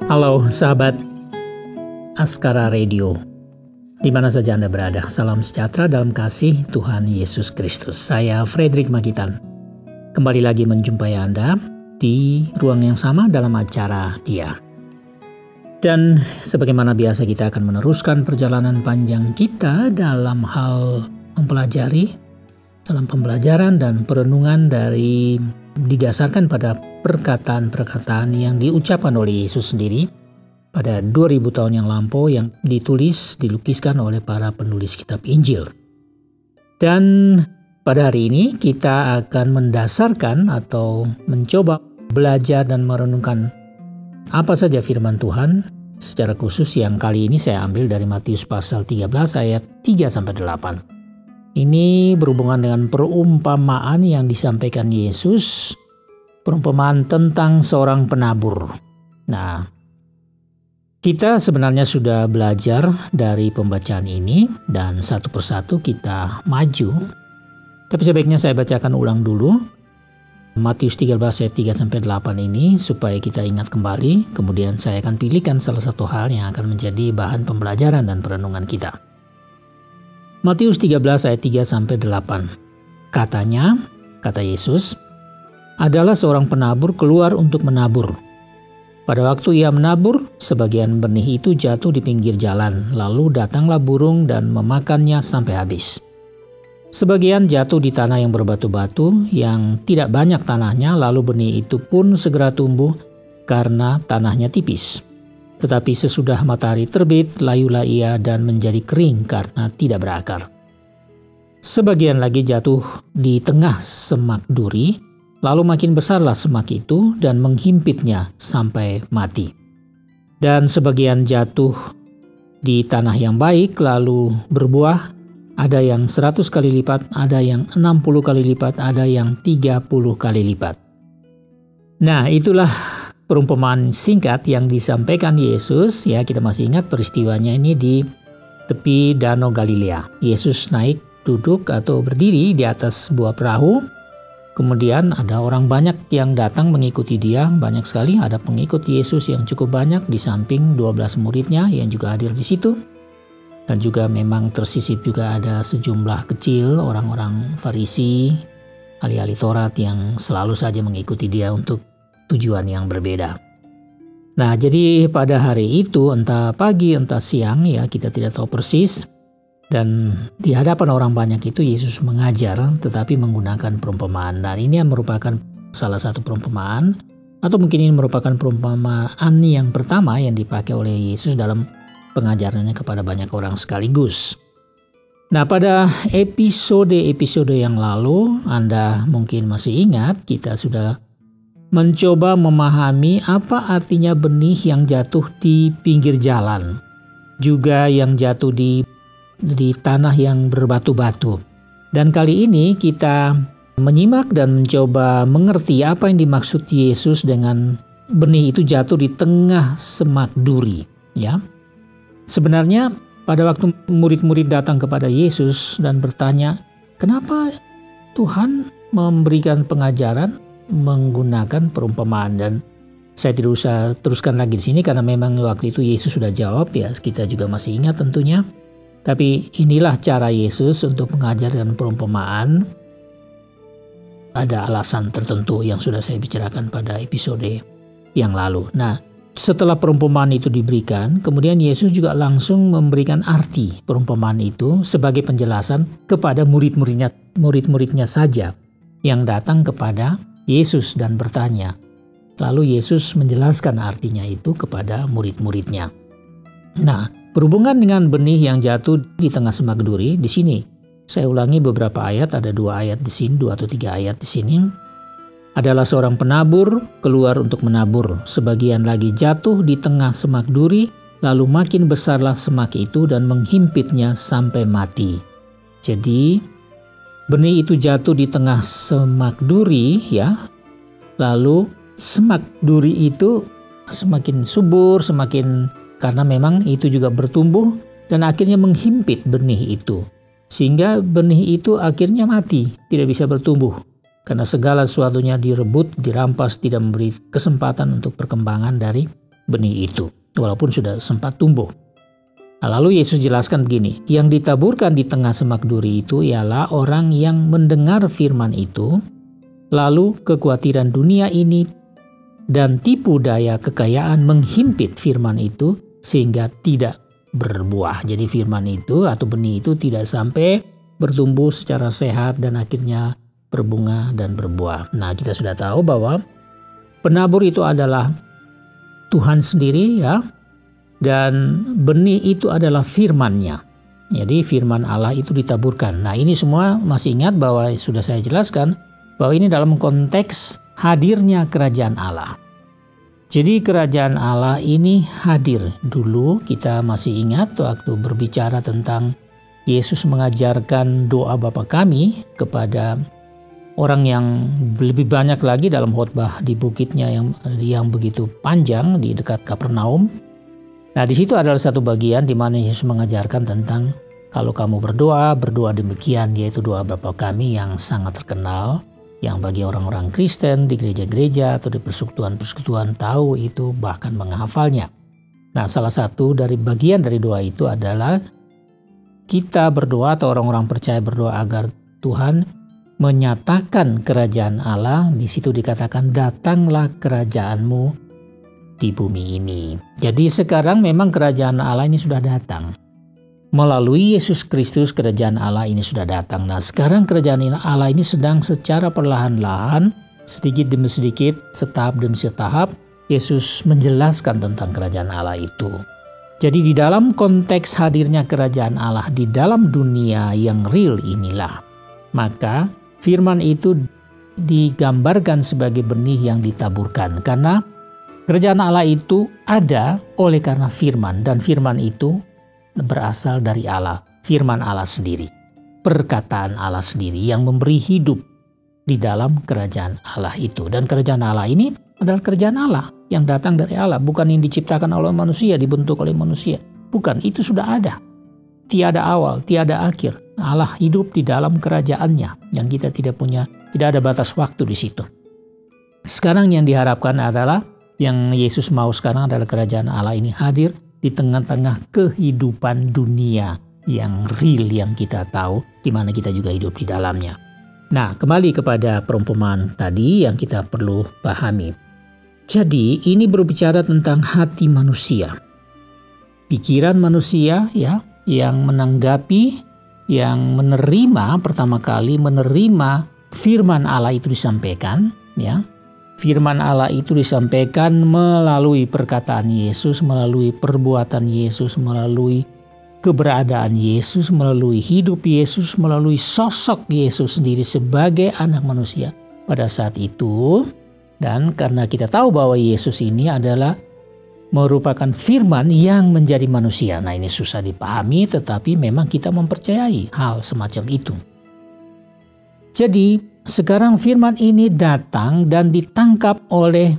Halo sahabat Askara Radio, di mana saja Anda berada. Salam sejahtera dalam kasih Tuhan Yesus Kristus. Saya Frederick Magitan. Kembali lagi menjumpai Anda di ruang yang sama dalam acara Dia. Dan sebagaimana biasa kita akan meneruskan perjalanan panjang kita dalam hal mempelajari, dalam pembelajaran dan perenungan didasarkan pada perkataan-perkataan yang diucapkan oleh Yesus sendiri pada 2000 tahun yang lampau yang dilukiskan oleh para penulis kitab Injil. Dan pada hari ini kita akan mendasarkan atau mencoba belajar dan merenungkan apa saja firman Tuhan, secara khusus yang kali ini saya ambil dari Matius pasal 13 ayat 3-8. Ini berhubungan dengan perumpamaan yang disampaikan Yesus, perumpamaan tentang seorang penabur. Nah, kita sebenarnya sudah belajar dari pembacaan ini dan satu persatu kita maju. Tapi sebaiknya saya bacakan ulang dulu Matius 13 ayat 3-8 ini supaya kita ingat kembali. Kemudian saya akan pilihkan salah satu hal yang akan menjadi bahan pembelajaran dan perenungan kita. Matius 13 ayat 3-8. Kata Yesus, adalah seorang penabur keluar untuk menabur. Pada waktu ia menabur, sebagian benih itu jatuh di pinggir jalan, lalu datanglah burung dan memakannya sampai habis. Sebagian jatuh di tanah yang berbatu-batu, yang tidak banyak tanahnya, lalu benih itu pun segera tumbuh karena tanahnya tipis. Tetapi sesudah matahari terbit, layulah ia dan menjadi kering karena tidak berakar. Sebagian lagi jatuh di tengah semak duri, lalu makin besarlah semak itu dan menghimpitnya sampai mati. Dan sebagian jatuh di tanah yang baik lalu berbuah, ada yang 100 kali lipat, ada yang 60 kali lipat, ada yang 30 kali lipat. Nah, itulah perumpamaan singkat yang disampaikan Yesus. Ya, kita masih ingat peristiwanya ini di tepi Danau Galilea. Yesus naik, duduk atau berdiri di atas sebuah perahu. Kemudian ada orang banyak yang datang mengikuti dia, banyak sekali. Ada pengikut Yesus yang cukup banyak di samping 12 muridnya yang juga hadir di situ. Dan juga memang tersisip juga ada sejumlah kecil orang-orang Farisi, ahli-ahli Taurat yang selalu saja mengikuti dia untuk tujuan yang berbeda. Nah, jadi pada hari itu entah pagi entah siang ya kita tidak tahu persis. Dan di hadapan orang banyak itu Yesus mengajar tetapi menggunakan perumpamaan. Dan ini merupakan salah satu perumpamaan atau mungkin ini merupakan perumpamaan yang pertama yang dipakai oleh Yesus dalam pengajarannya kepada banyak orang sekaligus. Nah, pada episode yang lalu Anda mungkin masih ingat kita sudah mencoba memahami apa artinya benih yang jatuh di pinggir jalan, juga yang jatuh di tanah yang berbatu-batu. Dan kali ini kita menyimak dan mencoba mengerti apa yang dimaksud Yesus dengan benih itu jatuh di tengah semak duri, ya. Sebenarnya pada waktu murid-murid datang kepada Yesus dan bertanya, kenapa Tuhan memberikan pengajaran menggunakan perumpamaan, dan saya tidak usah teruskan lagi di sini karena memang waktu itu Yesus sudah jawab ya, kita juga masih ingat tentunya. Tapi inilah cara Yesus untuk mengajar dengan perumpamaan. Ada alasan tertentu yang sudah saya bicarakan pada episode yang lalu. Nah, setelah perumpamaan itu diberikan, kemudian Yesus juga langsung memberikan arti perumpamaan itu sebagai penjelasan kepada murid-muridnya saja yang datang kepada Yesus dan bertanya. Lalu Yesus menjelaskan artinya itu kepada murid-muridnya. Nah, berhubungan dengan benih yang jatuh di tengah semak duri, di sini saya ulangi beberapa ayat, ada 2 ayat di sini, 2 atau 3 ayat di sini. Adalah seorang penabur keluar untuk menabur. Sebagian lagi jatuh di tengah semak duri, lalu makin besarlah semak itu dan menghimpitnya sampai mati. Jadi benih itu jatuh di tengah semak duri ya. Lalu semak duri itu semakin subur, karena memang itu juga bertumbuh dan akhirnya menghimpit benih itu. Sehingga benih itu akhirnya mati, tidak bisa bertumbuh. Karena segala sesuatunya direbut, dirampas, tidak memberi kesempatan untuk perkembangan dari benih itu, walaupun sudah sempat tumbuh. Lalu Yesus jelaskan begini, yang ditaburkan di tengah semak duri itu ialah orang yang mendengar firman itu, lalu kekhawatiran dunia ini dan tipu daya kekayaan menghimpit firman itu sehingga tidak berbuah. Jadi firman itu atau benih itu tidak sampai bertumbuh secara sehat dan akhirnya berbunga dan berbuah. Nah, kita sudah tahu bahwa penabur itu adalah Tuhan sendiri ya, dan benih itu adalah firman-Nya. Jadi firman Allah itu ditaburkan. Nah, ini semua masih ingat bahwa sudah saya jelaskan bahwa ini dalam konteks hadirnya kerajaan Allah. Jadi kerajaan Allah ini hadir. Dulu kita masih ingat waktu berbicara tentang Yesus mengajarkan doa Bapa kami kepada orang yang lebih banyak lagi dalam khotbah di bukitnya yang begitu panjang di dekat Kapernaum. Nah, di situ adalah satu bagian di mana Yesus mengajarkan tentang kalau kamu berdoa demikian, yaitu doa Bapa kami yang sangat terkenal, yang bagi orang-orang Kristen di gereja-gereja atau di persekutuan-persekutuan tahu itu bahkan menghafalnya. Nah, salah satu dari bagian dari doa itu adalah kita berdoa atau orang-orang percaya berdoa agar Tuhan menyatakan kerajaan Allah. Di situ dikatakan datanglah kerajaanmu di bumi ini. Jadi sekarang memang kerajaan Allah ini sudah datang. Melalui Yesus Kristus kerajaan Allah ini sudah datang. Nah, sekarang kerajaan Allah ini sedang secara perlahan-lahan, sedikit demi sedikit, setahap demi setahap, Yesus menjelaskan tentang kerajaan Allah itu. Jadi di dalam konteks hadirnya kerajaan Allah di dalam dunia yang real inilah, maka firman itu digambarkan sebagai benih yang ditaburkan. Karena kerajaan Allah itu ada oleh karena firman, dan firman itu berasal dari Allah, firman Allah sendiri, perkataan Allah sendiri yang memberi hidup di dalam kerajaan Allah itu. Dan kerajaan Allah ini adalah kerajaan Allah yang datang dari Allah, bukan yang diciptakan oleh manusia, dibentuk oleh manusia. Bukan, itu sudah ada. Tiada awal, tiada akhir. Allah hidup di dalam kerajaannya yang kita tidak ada batas waktu di situ. Sekarang yang diharapkan adalah, yang Yesus mau sekarang adalah kerajaan Allah ini hadir di tengah-tengah kehidupan dunia yang real yang kita tahu, di mana kita juga hidup di dalamnya. Nah, kembali kepada perumpamaan tadi yang kita perlu pahami. Jadi ini berbicara tentang hati manusia, pikiran manusia ya, yang menanggapi, yang menerima pertama kali menerima firman Allah itu disampaikan ya. Firman Allah itu disampaikan melalui perkataan Yesus, melalui perbuatan Yesus, melalui keberadaan Yesus, melalui hidup Yesus, melalui sosok Yesus sendiri sebagai anak manusia pada saat itu. Dan karena kita tahu bahwa Yesus ini adalah merupakan firman yang menjadi manusia. Nah, ini susah dipahami, tetapi memang kita mempercayai hal semacam itu. Jadi sekarang firman ini datang dan ditangkap oleh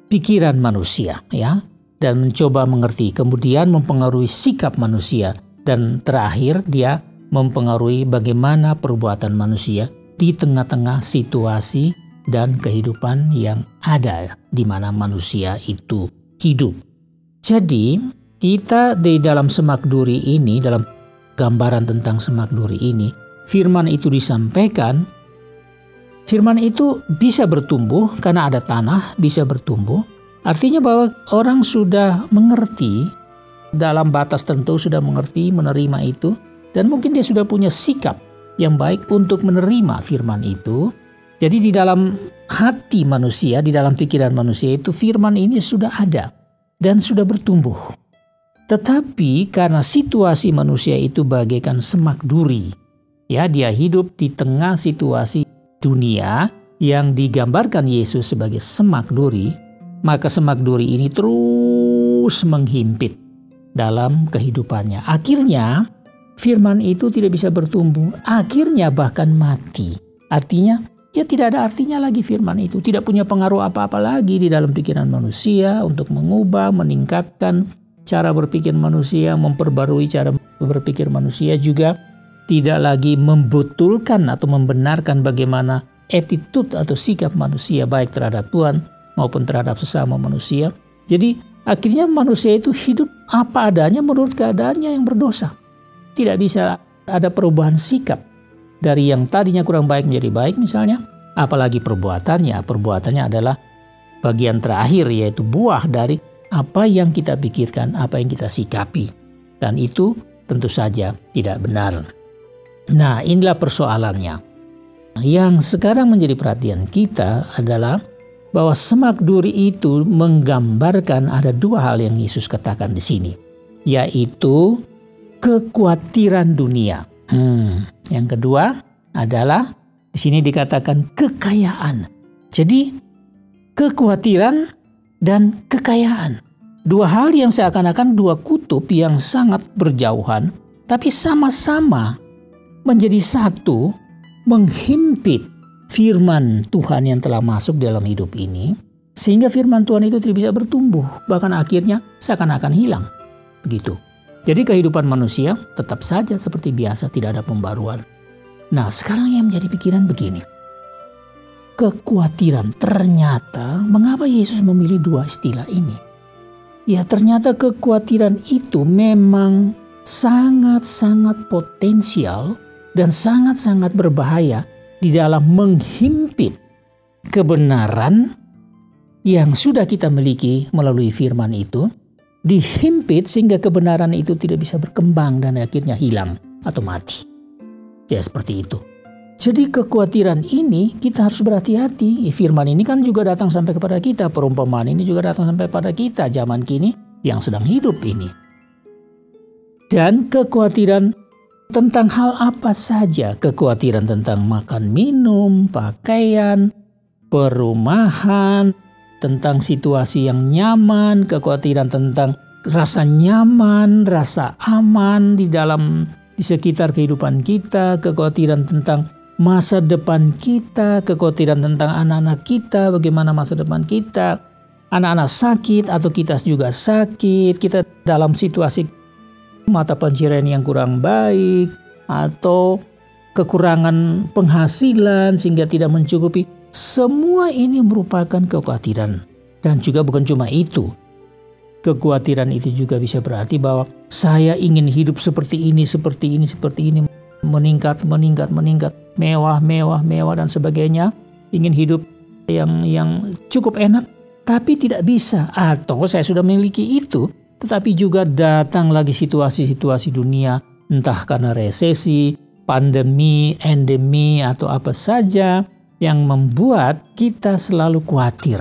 pikiran manusia ya, dan mencoba mengerti, kemudian mempengaruhi sikap manusia, dan terakhir dia mempengaruhi bagaimana perbuatan manusia di tengah-tengah situasi dan kehidupan yang ada di mana manusia itu hidup. Jadi kita di dalam semak duri ini, dalam gambaran tentang semak duri ini, firman itu disampaikan. Firman itu bisa bertumbuh karena ada tanah, bisa bertumbuh. Artinya bahwa orang sudah mengerti, dalam batas tertentu sudah mengerti, menerima itu, dan mungkin dia sudah punya sikap yang baik untuk menerima firman itu. Jadi di dalam hati manusia, di dalam pikiran manusia itu firman ini sudah ada dan sudah bertumbuh. Tetapi karena situasi manusia itu bagaikan semak duri, ya, dia hidup di tengah situasi dunia yang digambarkan Yesus sebagai semak duri, maka semak duri ini terus menghimpit dalam kehidupannya. Akhirnya firman itu tidak bisa bertumbuh, akhirnya bahkan mati. Artinya ya tidak ada artinya lagi firman itu, tidak punya pengaruh apa-apa lagi di dalam pikiran manusia untuk mengubah, meningkatkan cara berpikir manusia, memperbarui cara berpikir manusia, juga tidak lagi membetulkan atau membenarkan bagaimana attitude atau sikap manusia baik terhadap Tuhan maupun terhadap sesama manusia. Jadi Akhirnya manusia itu hidup apa adanya menurut keadaannya yang berdosa. Tidak bisa ada perubahan sikap dari yang tadinya kurang baik menjadi baik misalnya. Apalagi perbuatannya. Perbuatannya adalah bagian terakhir, yaitu buah dari apa yang kita pikirkan, apa yang kita sikapi. Dan itu tentu saja tidak benar. Nah, inilah persoalannya. Yang sekarang menjadi perhatian kita adalah bahwa semak duri itu menggambarkan ada dua hal yang Yesus katakan di sini, yaitu kekhawatiran dunia. Yang kedua adalah di sini dikatakan kekayaan. Jadi kekhawatiran dan kekayaan, dua hal yang seakan-akan dua kutub yang sangat berjauhan, tapi sama-sama menjadi satu, menghimpit firman Tuhan yang telah masuk dalam hidup ini, sehingga firman Tuhan itu tidak bisa bertumbuh, bahkan akhirnya seakan-akan hilang. Begitu. Jadi kehidupan manusia tetap saja seperti biasa, tidak ada pembaruan. Nah, sekarang yang menjadi pikiran begini. Kekhawatiran, ternyata mengapa Yesus memilih dua istilah ini? Ya, ternyata kekhawatiran itu memang sangat-sangat potensial dan sangat-sangat berbahaya di dalam menghimpit kebenaran yang sudah kita miliki melalui firman itu, dihimpit sehingga kebenaran itu tidak bisa berkembang dan akhirnya hilang atau mati. Ya, seperti itu. Jadi kekhawatiran ini kita harus berhati-hati. Firman ini kan juga datang sampai kepada kita. Perumpamaan ini juga datang sampai pada kita zaman kini yang sedang hidup ini. Dan kekhawatiran tentang hal apa saja, kekhawatiran tentang makan minum, pakaian, perumahan, tentang situasi yang nyaman, kekhawatiran tentang rasa nyaman, rasa aman di sekitar kehidupan kita, kekhawatiran tentang masa depan kita, kekhawatiran tentang anak-anak kita, bagaimana masa depan kita, anak-anak sakit atau kita juga sakit, kita dalam situasi mata pencarian yang kurang baik atau kekurangan penghasilan sehingga tidak mencukupi. Semua ini merupakan kekhawatiran. Dan juga bukan cuma itu. Kekhawatiran itu juga bisa berarti bahwa saya ingin hidup seperti ini, meningkat, mewah dan sebagainya. Ingin hidup yang cukup enak, tapi tidak bisa. Atau saya sudah memiliki itu, tetapi juga datang lagi situasi-situasi dunia, entah karena resesi, pandemi, endemi, atau apa saja yang membuat kita selalu khawatir.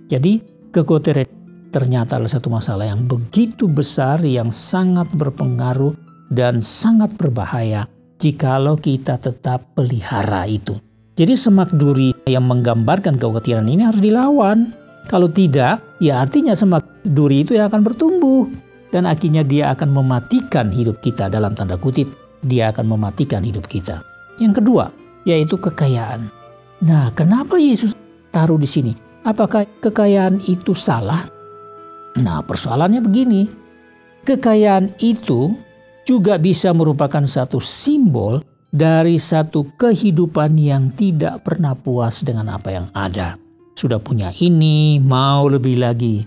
Jadi kekhawatiran ternyata adalah satu masalah yang begitu besar, yang sangat berpengaruh dan sangat berbahaya jikalau kita tetap pelihara itu. Jadi semak duri yang menggambarkan kekhawatiran ini harus dilawan. Kalau tidak, ya artinya semak duri itu yang akan bertumbuh. Dan akhirnya dia akan mematikan hidup kita, dalam tanda kutip. Dia akan mematikan hidup kita. Yang kedua, yaitu kekayaan. Nah, kenapa Yesus taruh di sini? Apakah kekayaan itu salah? Nah, persoalannya begini. Kekayaan itu juga bisa merupakan satu simbol dari satu kehidupan yang tidak pernah puas dengan apa yang ada. Sudah punya ini, mau lebih lagi.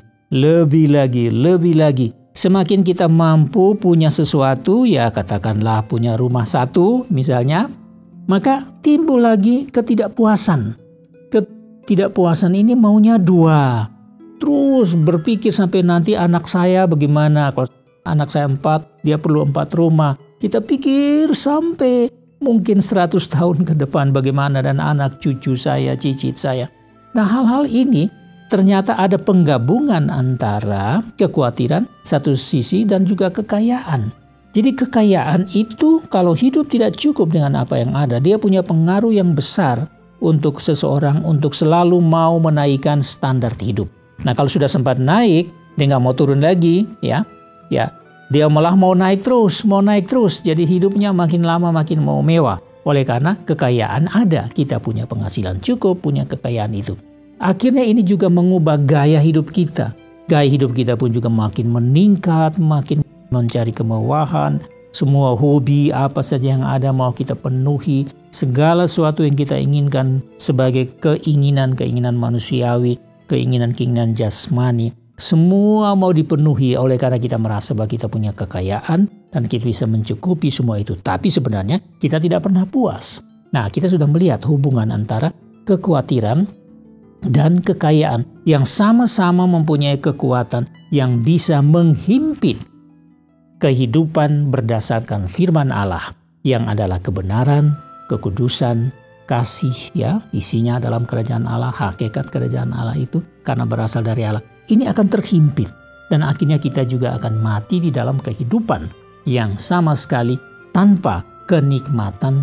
Semakin kita mampu punya sesuatu, ya katakanlah punya rumah satu misalnya, maka timbul lagi ketidakpuasan. Ketidakpuasan ini maunya dua. Terus berpikir sampai nanti anak saya bagaimana. Kalau anak saya 4, dia perlu 4 rumah. Kita pikir sampai mungkin 100 tahun ke depan bagaimana, dan anak cucu saya, cicit saya. Nah, hal-hal ini ternyata ada penggabungan antara kekhawatiran satu sisi dan juga kekayaan. Jadi kekayaan itu kalau hidup tidak cukup dengan apa yang ada, dia punya pengaruh yang besar untuk seseorang untuk selalu mau menaikkan standar hidup. Nah, kalau sudah sempat naik, dia nggak mau turun lagi, ya dia malah mau naik terus. Jadi hidupnya makin lama makin mau mewah. Oleh karena kekayaan ada, kita punya penghasilan cukup, punya kekayaan itu. Akhirnya ini juga mengubah gaya hidup kita. Gaya hidup kita pun juga makin meningkat, makin mencari kemewahan. Semua hobi apa saja yang ada mau kita penuhi. Segala sesuatu yang kita inginkan sebagai keinginan-keinginan manusiawi, keinginan-keinginan jasmani. Semua mau dipenuhi oleh karena kita merasa bahwa kita punya kekayaan dan kita bisa mencukupi semua itu. Tapi sebenarnya kita tidak pernah puas. Nah, kita sudah melihat hubungan antara kekhawatiran dan kekayaan yang sama-sama mempunyai kekuatan yang bisa menghimpit kehidupan berdasarkan firman Allah yang adalah kebenaran, kekudusan, kasih, ya, isinya dalam kerajaan Allah, hakikat kerajaan Allah itu karena berasal dari Allah. Ini akan terhimpit dan akhirnya kita juga akan mati di dalam kehidupan yang sama sekali tanpa kenikmatan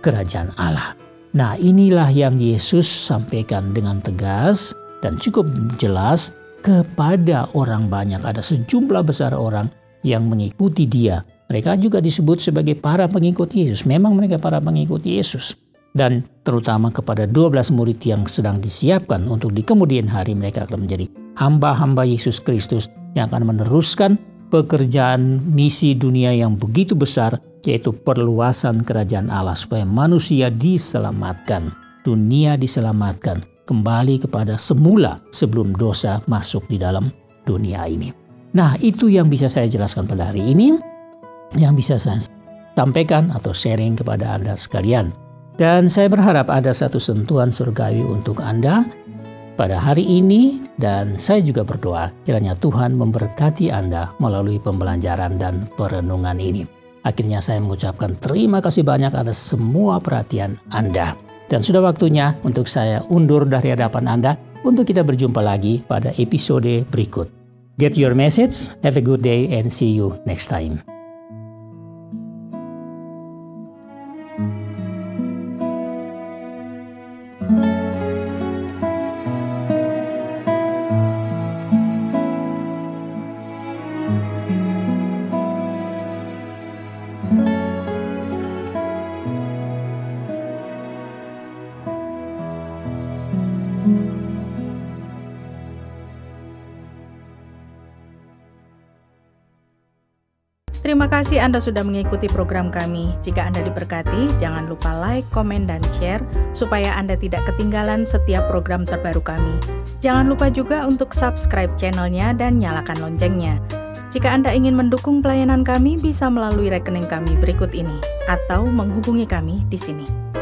kerajaan Allah. Nah, inilah yang Yesus sampaikan dengan tegas dan cukup jelas kepada orang banyak. Ada sejumlah besar orang yang mengikuti dia. Mereka juga disebut sebagai para pengikut Yesus. Memang mereka para pengikut Yesus. Dan terutama kepada 12 murid yang sedang disiapkan untuk di kemudian hari mereka akan menjadi hamba-hamba Yesus Kristus yang akan meneruskan pekerjaan misi dunia yang begitu besar, yaitu perluasan kerajaan Allah supaya manusia diselamatkan, dunia diselamatkan, kembali kepada semula sebelum dosa masuk di dalam dunia ini. Nah, itu yang bisa saya jelaskan pada hari ini, yang bisa saya sampaikan atau sharing kepada Anda sekalian. Dan saya berharap ada satu sentuhan surgawi untuk Anda pada hari ini, dan saya juga berdoa kiranya Tuhan memberkati Anda melalui pembelajaran dan perenungan ini. Akhirnya saya mengucapkan terima kasih banyak atas semua perhatian Anda. Dan sudah waktunya untuk saya undur dari hadapan Anda untuk kita berjumpa lagi pada episode berikut. Get your message, have a good day, and see you next time. Terima kasih Anda sudah mengikuti program kami. Jika Anda diberkati, jangan lupa like, komen, dan share supaya Anda tidak ketinggalan setiap program terbaru kami. Jangan lupa juga untuk subscribe channelnya dan nyalakan loncengnya. Jika Anda ingin mendukung pelayanan kami, bisa melalui rekening kami berikut ini atau menghubungi kami di sini.